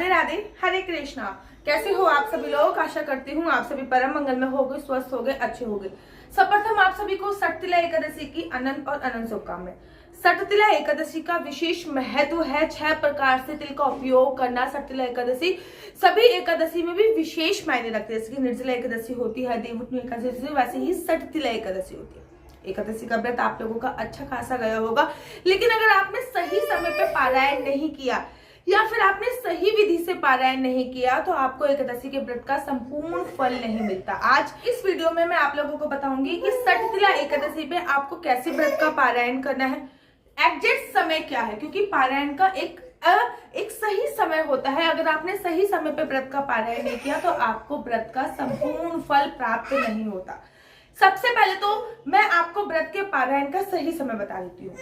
राधे राधे, हरे कृष्णा। कैसे हो आप सभी लोग? आशा करती हूँ आप सभी परम मंगल में हो गए, स्वस्थ हो गए, अच्छे हो गए। सर्वप्रथम आप सभी को सटतिला एकादशी की अनंत और अनंत शुभकामनाएं। सटतिला एकादशी का विशेष महत्व है। 6 प्रकार से तिल का उपयोग करना। सटतिला एकादशी सभी एकादशी में भी विशेष मायने रखते हैं। जैसे कि निर्जला एकादशी होती है, देवउठनी एकादशी, वैसे ही सटतिला एकादशी होती है। एकादशी का व्रत आप लोगों का अच्छा खासा गया होगा, लेकिन अगर आपने सही समय पे पारायण नहीं किया या फिर आपने सही विधि से पारायण नहीं किया तो आपको एकादशी के व्रत का संपूर्ण फल नहीं मिलता। आज इस वीडियो में मैं आप लोगों को बताऊंगी कि सटतिला एकादशी पे आपको कैसे व्रत का पारायण करना है, एग्जैक्ट समय क्या है, क्योंकि पारायण का एक सही समय होता है। अगर आपने सही समय पे व्रत का पारायण नहीं किया तो आपको व्रत का संपूर्ण फल प्राप्त नहीं होता। सबसे पहले तो मैं आपको व्रत के पारायण का सही समय बता देती हूँ।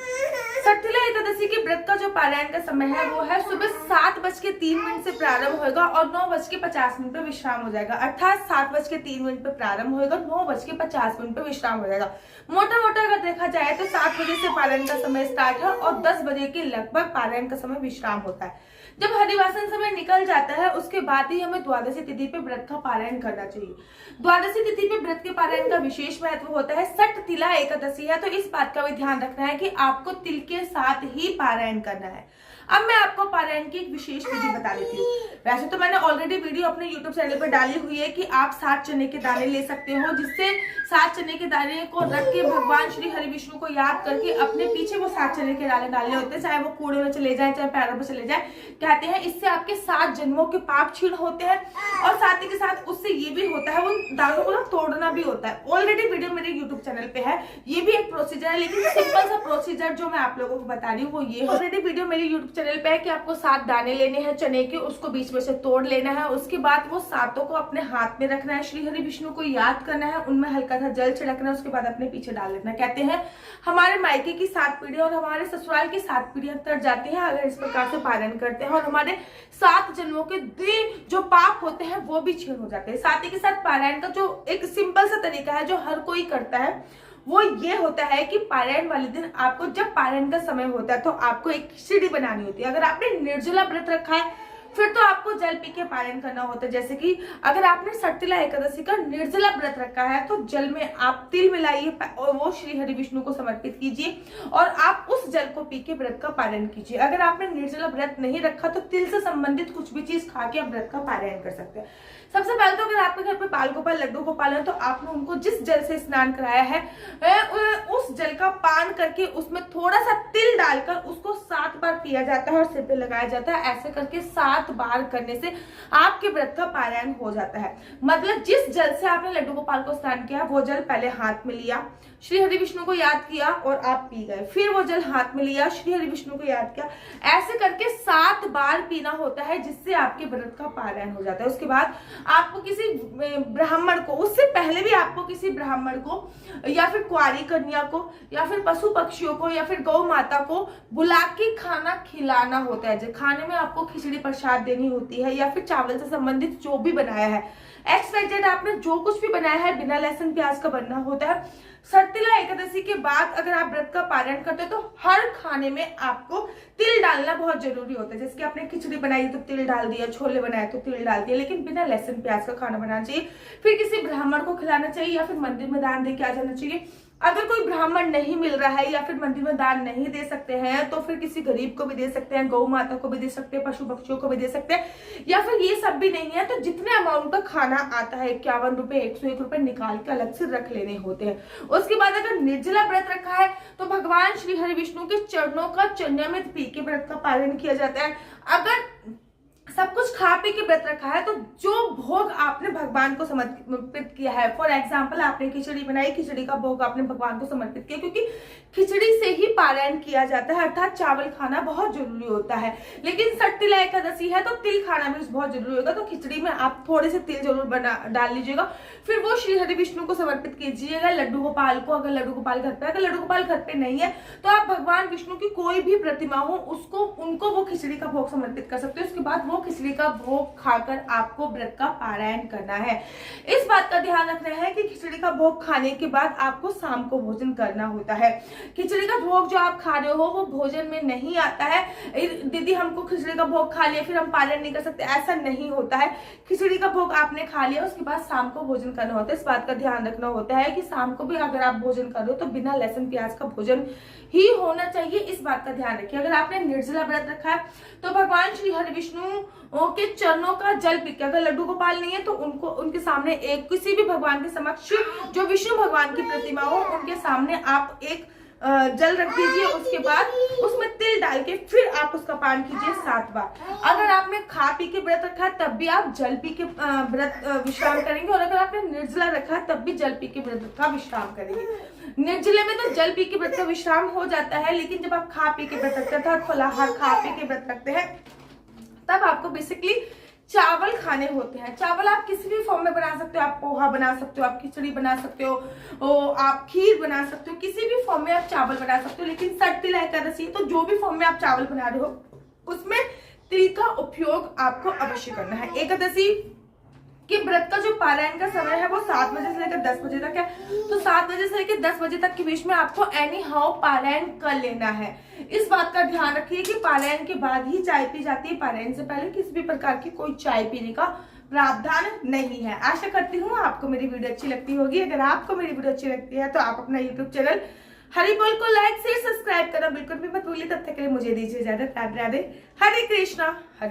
सटतिला एकादशी के व्रत का जो पारायण का समय है वो है सुबह 7:03 से प्रारंभ होगा और 9:50 पे विश्राम हो जाएगा। अर्थात 7:03 पे प्रारंभ होगा, 9:50 पे विश्राम हो जाएगा। मोटा मोटा अगर देखा जाए तो 7 बजे से पारायण का समय स्टार्ट है और 10 बजे के लगभग पारायण का समय विश्राम होता है। जब हरिवासन समय निकल जाता है उसके बाद ही हमें द्वादशी तिथि पे व्रत का पारायण करना चाहिए। द्वादशी तिथि पे व्रत के पारायण का विशेष महत्व होता है। सटतिला एकादशी है तो इस बात का भी ध्यान रखना है कि आपको तिल के साथ ही पारायण करना है। अब मैं आपको पारायण की एक विशेष विधि बता देती हूँ। वैसे तो मैंने ऑलरेडी वीडियो अपने YouTube चैनल पर डाली हुई है कि आप 7 चने के दाने ले सकते हो, जिससे 7 चने के दाने को रख के भगवान श्री हरि विष्णु को याद करके अपने पीछे वो 7 चने के दाने डालने होते हैं, चाहे वो कूड़े में चले जाए चाहे पैरों में चले जाए। कहते हैं इससे आपके 7 जन्मों के पाप क्षीण होते हैं और साथ ही के साथ उससे ये भी होता है, उन दानों को ना तोड़ना भी होता है। ऑलरेडी वीडियो मेरे YouTube चैनल पे है, ये भी एक प्रोसीजर है, लेकिन सिंपल सा प्रोसीजर जो मैं आप लोगों को बता रही हूँ वो ये। ऑलरेडी वीडियो मेरे YouTube चैनल पे है कि आपको 7 दाने लेने हैं चने के, उसको बीच में से तोड़ लेना है। उसके बाद वो 7 को अपने हाथ में रखना है, श्री हरि विष्णु को याद करना है, उनमें हल्का सा जल छिड़कना है, उसके बाद अपने पीछे डाल लेना। कहते हैं हमारे मायके की 7 पीढ़ियां और हमारे ससुराल की 7 पीढ़ियां तर जाती हैं अगर इस प्रकार से पारायण करते हैं, और हमारे 7 जन्मों के जो पाप होते हैं वो भी क्षीण हो जाते हैं। साथ ही के साथ पारायण का जो एक सिंपल सा तरीका है जो हर कोई करता है वो ये होता है कि पारायण वाले दिन आपको, जब पारायण का समय होता है तो आपको एक खिचड़ी बनानी होती है। अगर आपने निर्जला व्रत रखा है फिर तो आपको जल पी के पारायण करना होता है। जैसे कि अगर आपने सटतिला एकादशी का निर्जला व्रत रखा है तो जल में आप तिल मिलाइए और वो श्री हरि विष्णु को समर्पित कीजिए और आप उस जल को पी के व्रत का पारायण कीजिए। अगर आपने निर्जला व्रत नहीं रखा तो तिल से संबंधित कुछ भी चीज खा के आप व्रत का पारायण कर सकते हैं। सबसे पहले तो अगर आपके घर पे बाल गोपाल, लड्डू गोपाल है तो आपने उनको जिस जल से स्नान कराया है उस जल का पान करके उसमें थोड़ा सा तिल डालकर उसको 7 बार पिया जाता है और सिर पे लगाया जाता है। ऐसे करके 7 बार करने से आपके व्रत का पारायण हो जाता है। मतलब जिस जल से आपने लड्डू गोपाल को स्नान किया वो जल पहले हाथ में लिया, श्री हरि विष्णु को याद किया और आप पी गए, फिर वो जल हाथ में लिया, श्री हरि विष्णु को याद किया, ऐसे करके 7 बार पीना होता है जिससे आपके व्रत का पारायण हो जाता है। उसके बाद आपको किसी ब्राह्मण को, उससे पहले भी आपको किसी ब्राह्मण को या फिर कुंवारी कन्या को या फिर पशु पक्षियों को या फिर गौ माता को बुला के खाना खिलाना होता है। जो खाने में आपको खिचड़ी प्रसाद देनी होती है या फिर चावल से संबंधित जो भी बनाया है, XYZ आपने जो कुछ भी बनाया है बिना लहसुन प्याज का बनना होता है। सटतिला एकादशी के बाद अगर आप व्रत का पारायण करते हो तो हर खाने में आपको तिल डालना बहुत जरूरी होता है। जैसे कि आपने खिचड़ी बनाई तो तिल डाल दिया, छोले बनाए तो तिल डाल दिया, लेकिन बिना लहसुन प्याज का खाना बनाना चाहिए। फिर किसी ब्राह्मण को खिलाना चाहिए या फिर मंदिर में दान दे के आ जाना चाहिए। अगर कोई ब्राह्मण नहीं मिल रहा है या फिर मंदिर में दान नहीं दे सकते हैं तो फिर किसी गरीब को भी दे सकते हैं, गौ माता को भी दे सकते हैं, पशु पक्षियों को भी दे सकते हैं, या फिर ये सब भी नहीं है तो जितने अमाउंट का खाना आता है 51 रुपए 101 रुपए निकाल के अलग से रख लेने होते हैं। उसके बाद अगर निर्जला व्रत रखा है तो भगवान श्री हरि विष्णु के चरणों का चरणामृत पी के व्रत का पालन किया जाता है। अगर सब कुछ खा पी के व्रत रखा है तो जो भोग आपने भगवान को समर्पित किया है, फॉर एग्जाम्पल आपने खिचड़ी बनाई, खिचड़ी का भोग आपने भगवान को समर्पित किया, क्योंकि खिचड़ी से ही पारायण किया जाता है, अर्थात चावल खाना बहुत जरूरी होता है। लेकिन सटतिला एकादशी है तो तिल खाना भी बहुत जरूरी होगा, तो खिचड़ी में आप थोड़े से तिल जरूर डाल लीजिएगा, फिर वो श्री हरि विष्णु को समर्पित कीजिएगा। लड्डू गोपाल को, अगर लड्डू गोपाल घर पे, अगर लड्डू गोपाल घर पे नहीं है तो आप भगवान विष्णु की कोई भी प्रतिमा हो उनको, उनको वो खिचड़ी का भोग समर्पित कर सकते हो। उसके बाद वो खिचड़ी का भोग खाकर आपको व्रत का पारायण करना है। इस बात का ध्यान रखना है कि खिचड़ी का भोग खाने के बाद आपको शाम को भोजन करना होता है। खिचड़ी का भोग जो आप खा रहे हो वो भोजन में नहीं आता है। दीदी हमको खिचड़ी का भोग खा लिया फिर हम पारायण नहीं कर सकते, ऐसा नहीं होता है। खिचड़ी का भोग आपने खा लिया, उसके बाद शाम को भोजन करना होता है। इस बात का ध्यान रखना होता है कि शाम को भी अगर आप भोजन कर रहे हो तो बिना लहसुन प्याज का भोजन ही होना चाहिए। इस बात का ध्यान रखिए। अगर आपने निर्जला व्रत रखा है तो भगवान श्री हरि विष्णु के चरणों का जल पी के, अगर लड्डू गोपाल नहीं है तो उनको उनके सामने एक किसी भी भगवान के समक्ष जो विष्णु भगवान की प्रतिमा हो उनके सामने आप एक जल रख दीजिए। उसके बाद उसमें तिल डाल के फिर आप उसका पान कीजिए 7 बार। अगर आपने खा पी के व्रत रखा है तब भी आप जल पी के व्रत विश्राम करेंगे, और अगर आपने निर्जला रखा है तब भी जल पी के व्रत का विश्राम करेंगे। निर्जले में तो जल पी के व्रत का विश्राम हो जाता है, लेकिन जब आप खा पी के व्रत रखते हैं, फलाहार खा पी के व्रत रखते हैं, तब आपको बेसिकली चावल खाने होते हैं। चावल आप किसी भी फॉर्म में बना सकते हो। आप पोहा बना सकते हो, आप खिचड़ी बना सकते हो, आप खीर बना सकते हो, किसी भी फॉर्म में आप चावल बना सकते हो। लेकिन सटतिला एकादशी तो जो भी फॉर्म में आप चावल बना रहे हो उसमें तिल का उपयोग आपको अवश्य करना है। एकादशी कि व्रत का जो पारायण का समय है वो 7 बजे से लेकर 10 बजे तक है, तो 7 बजे से लेकर 10 बजे तक के बीच में आपको एनी हाउ पारायण कर लेना है। इस बात का ध्यान रखिए कि पारायण के बाद ही चाय पी जाती है, पारायण से पहले किसी भी प्रकार की कोई चाय पीने का प्रावधान नहीं है। आशा करती हूँ आपको मेरी वीडियो अच्छी लगती होगी। अगर आपको मेरी वीडियो अच्छी लगती है तो आप अपना यूट्यूब चैनल हरि बोल को लाइक शेयर सब्सक्राइब करना बिल्कुल भी मत भूलिए। तब तक के लिए मुझे दीजिए इजाजत। राधे राधे, हरे कृष्णा, हरे।